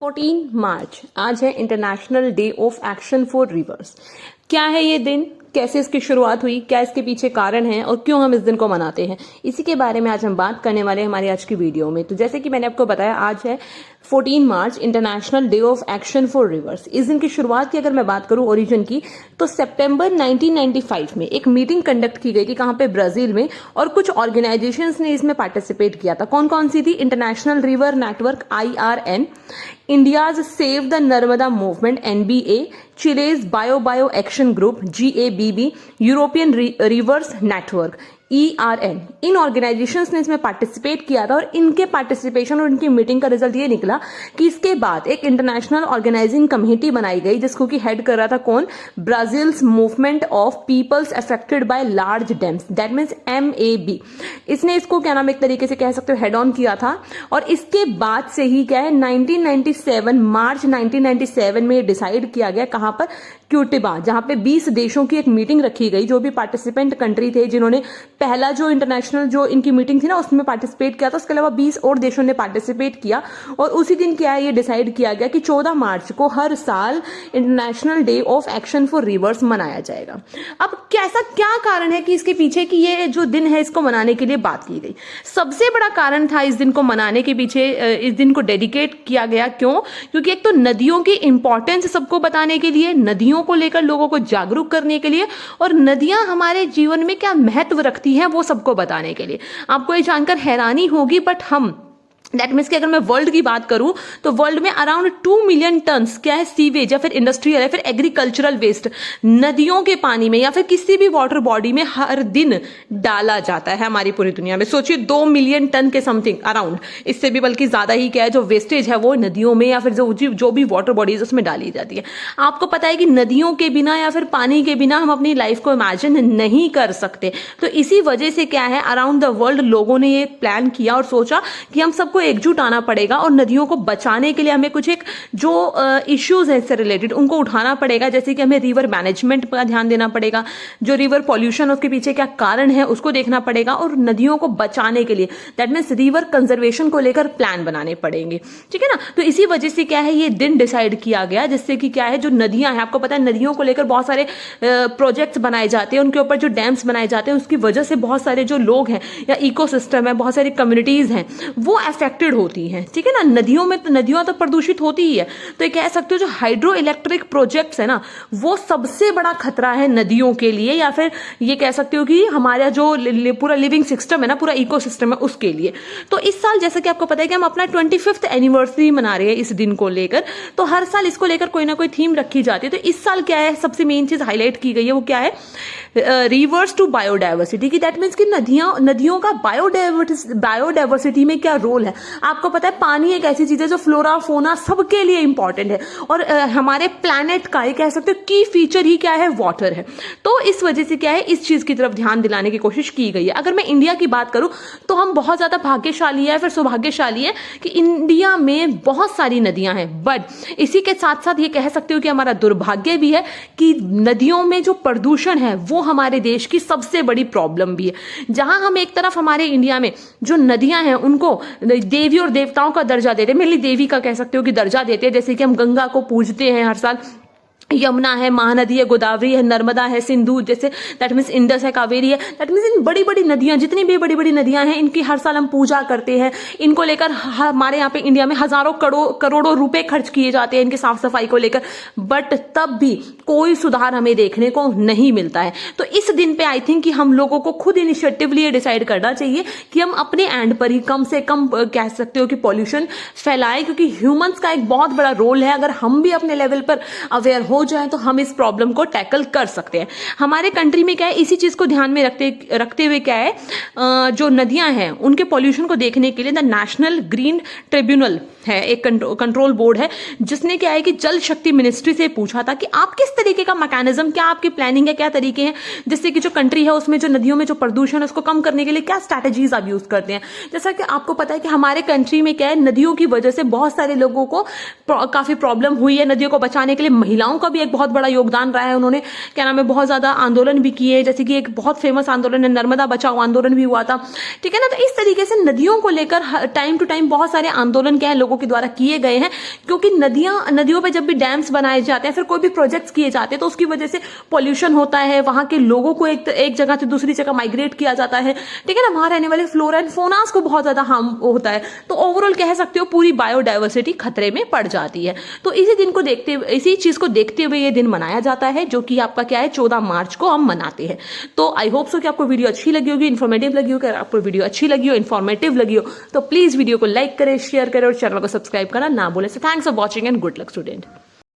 14 मार्च आज है international day of action for reverse. क्या है ये दिन, कैसे इसकी शुरुआत हुई, क्या इसके पीछे कारण है और क्यों हम इस दिन को मनाते हैं, इसी के बारे में आज हम बात करने वाले हैं हमारी आज की वीडियो में। तो जैसे कि मैंने आपको बताया, आज है 14 March international day of action for rivers. इस दिन की शुरुआत की अगर मैं बात करूं ओरिजिन की, तो सितंबर 1995 में एक मीटिंग कंडक्ट की गई थी, कहां पे, ब्राजील में, और कुछ ऑर्गेनाइजेशंस ने इसमें पार्टिसिपेट किया था। कौन कौन सी थी? International river network IRN, India's save the Narmada movement NBA, Chile's bio action group GABB, European rivers network ERN। इन ऑर्गेनाइजेशंस ने इसमें पार्टिसिपेट किया था और इनके पार्टिसिपेशन और इनकी मीटिंग का रिजल्ट ये निकला कि इसके बाद एक इंटरनेशनल ऑर्गेनाइजिंग कमेटी बनाई गई, जिसको कि हेड कर रहा था कौन? Brazil's movement of peoples affected by large dams, that means MAB। इसने इसको क्या नाम, एक तरीके से कह सकते हो, हेड ऑन किया था। और इसके बाद से ही क्या है, 1997 मार्च 1997 में डिसाइड किया गया, कहां पर? क्यूटिबा, जहां पे 20 देशों की एक मीटिंग रखी गई। जो भी पार्टिसिपेंट कंट्री थे, जिन्होंने पहला जो इंटरनेशनल जो इनकी मीटिंग थी ना, उसमें पार्टिसिपेट किया था, उसके अलावा 20 और देशों ने पार्टिसिपेट किया। और उसी दिन क्या है, ये डिसाइड किया गया कि 14 मार्च को हर साल international day of action for reverse मनाया जाएगा। अब कैसा क्या कारण है कि इसके पीछे की ये जो दिन है इसको मनाने के लिए बात की गई? सबसे बड़ा कारण था इस दिन को मनाने के पीछे, इस दिन को डेडिकेट किया गया। क्यों? क्योंकि एक तो नदियों की इंपॉर्टेंस सबको बताने के लिए, नदियों को लेकर लोगों को जागरूक करने के लिए, और नदियां हमारे जीवन में क्या महत्व रखती हैं वो सबको बताने के लिए। आपको ये जानकर हैरानी होगी, बट हम दैट मीन्स कि अगर मैं वर्ल्ड की बात करूं तो वर्ल्ड में अराउंड 2 मिलियन टन्स क्या है, सीवेज या फिर इंडस्ट्रियल या फिर एग्रीकल्चरल वेस्ट नदियों के पानी में या फिर किसी भी वाटर बॉडी में हर दिन डाला जाता है हमारी पूरी दुनिया में। सोचिए 2 मिलियन टन के समथिंग अराउंड, इससे भी बल्कि ज्यादा ही क्या है, जो वेस्टेज है वो नदियों में या फिर जो भी वाटर बॉडीज उसमें डाली जाती है। आपको पता है कि नदियों के बिना या फिर पानी के बिना हम अपनी लाइफ को इमेजिन नहीं कर सकते। तो इसी वजह से क्या है, अराउंड द वर्ल्ड लोगों ने ये प्लान किया और सोचा कि हम सबको एकजुट आना पड़ेगा और नदियों को बचाने के लिए हमें कुछ एक जो इश्यूज है इससे रिलेटेड उनको उठाना पड़ेगा। जैसे कि हमें रिवर मैनेजमेंट पर ध्यान देना पड़ेगा, जो रिवर पॉल्यूशन उसके पीछे क्या कारण है उसको देखना पड़ेगा, और नदियों को बचाने के लिए दैट मीन्स रिवर कंजर्वेशन को लेकर प्लान बनाने पड़ेंगे। ठीक है ना? तो इसी वजह से क्या है, ये दिन डिसाइड किया गया, जिससे कि क्या है, जो नदियां हैं, आपको पता है नदियों को लेकर बहुत सारे प्रोजेक्ट्स बनाए जाते हैं, उनके ऊपर जो डैम्स बनाए जाते हैं, उसकी वजह से बहुत सारे जो लोग हैं या इकोसिस्टम है, बहुत सारी कम्युनिटीज हैं, वो अफेक्टेड होती हैं। ठीक है ना? नदियों में तो नदियां तो प्रदूषित होती ही है, तो ये कह सकते हो जो हाइड्रो इलेक्ट्रिक प्रोजेक्ट्स है ना, वो सबसे बड़ा खतरा है नदियों के लिए, या फिर ये कह सकते हो कि हमारा जो पूरा लिविंग सिस्टम है ना, पूरा इकोसिस्टम है, उसके लिए। तो इस साल जैसा कि आपको पता है कि हम अपना 25th एनिवर्सरी मना रहे हैं इस दिन को लेकर, तो हर साल इसको लेकर कोई ना कोई थीम रखी जाती है। तो इस साल क्या है, सबसे मेन चीज हाईलाइट की गई है, वो क्या है, रिवर्स टू बायोडाइवर्सिटी की। दैट मीन्स कि नदियों का बायोडाइवर्सिटी में क्या रोल है। आपको पता है पानी एक ऐसी चीज है जो फ्लोरा फोना सबके लिए इंपॉर्टेंट है, और हमारे प्लैनेट का ये कह सकते हो की फीचर ही क्या है, वाटर है। तो इस वजह से क्या है, इस चीज की तरफ ध्यान दिलाने की कोशिश की गई है। अगर मैं इंडिया की बात करूं तो हम बहुत ज्यादा भाग्यशाली है, फिर सौभाग्यशाली है कि इंडिया में बहुत सारी नदियां हैं, बट इसी के साथ साथ ये कह सकते हो कि हमारा दुर्भाग्य भी है कि नदियों में जो प्रदूषण है वो हमारे देश की सबसे बड़ी प्रॉब्लम भी है। जहां हम एक तरफ हमारे इंडिया में जो नदियां हैं उनको देवी और देवताओं का दर्जा देते हैं, मेनली देवी का कह सकते हो कि दर्जा देते हैं, जैसे कि हम गंगा को पूजते हैं हर साल, यमुना है, महानदी है, गोदावरी है, नर्मदा है, सिंधु, जैसे दैट मीन्स इंडस है, कावेरी है, दैट मीन्स इन बड़ी बड़ी नदियां, जितनी भी बड़ी बड़ी नदियां हैं, इनकी हर साल हम पूजा करते हैं। इनको लेकर हमारे यहाँ पे इंडिया में हजारों करोड़ों रुपए खर्च किए जाते हैं इनकी साफ सफाई को लेकर, बट तब भी कोई सुधार हमें देखने को नहीं मिलता है। तो इस दिन पे आई थिंक कि हम लोगों को खुद इनिशिएटिवली डिसाइड करना चाहिए कि हम अपने एंड पर ही कम से कम कह सकते हो कि पॉल्यूशन फैलाएं, क्योंकि ह्यूमंस का एक बहुत बड़ा रोल है। अगर हम भी अपने लेवल पर अवेयर हो जाए तो हम इस प्रॉब्लम को टैकल कर सकते हैं। हमारे कंट्री में क्या है, इसी चीज को ध्यान में रखते हुए क्या है, जो नदियां हैं उनके पॉल्यूशन को देखने के लिए द नेशनल ग्रीन ट्रिब्यूनल है, एक कंट्रोल बोर्ड है, जिसने क्या है कि जल शक्ति मिनिस्ट्री से पूछा था कि आप किस तरीके का मैकेनिज्म, क्या आपकी प्लानिंग है, क्या तरीके हैं, जिससे कि जो कंट्री है उसमें जो नदियों में जो प्रदूषण है उसको कम करने के लिए क्या स्ट्रैटेजीज आप यूज करते हैं। जैसा कि आपको पता है कि हमारे कंट्री में क्या है, नदियों की वजह से बहुत सारे लोगों को काफी प्रॉब्लम हुई है। नदियों को बचाने के लिए महिलाओं का भी एक बहुत बड़ा योगदान रहा है, उन्होंने क्या नाम है बहुत ज्यादा आंदोलन भी किए, जैसे कि एक बहुत फेमस आंदोलन है नर्मदा बचाओ आंदोलन भी हुआ था। ठीक है ना? तो इस तरीके से नदियों को लेकर टाइम टू टाइम बहुत सारे आंदोलन क्या है लोगों लोगों के द्वारा किए गए हैं, क्योंकि नदियों पे जब भी डैम्स बनाए जाते हैं, फिर कोई भी प्रोजेक्ट्स किए जाते हैं, तो उसकी वजह से पॉल्यूशन होता है, वहां के लोगों को एक जगह से दूसरी जगह माइग्रेट किया जाता है, ठीक है ना, वहां रहने वाले फ्लोरा एंड फोनास को बहुत ज्यादा हार्म होता है। तो ओवरऑल कह सकते हो पूरी बायोडाइवर्सिटी खतरे में पड़ जाती है। तो इसी चीज को देखते हुए ये दिन मनाया जाता है, जो कि आपका क्या है 14 मार्च को हम मनाते हैं। तो आई होप सो कि आपको वीडियो अच्छी लगी होगी, इन्फॉर्मेटिव लगी होगी। अगर आपको वीडियो अच्छी लगी हो, इन्फॉर्मेटिव लगी हो, तो प्लीज वीडियो को लाइक करें, शेयर करें और चैनल को सब्सक्राइब करना ना भूलें। So thanks for watching and good luck student.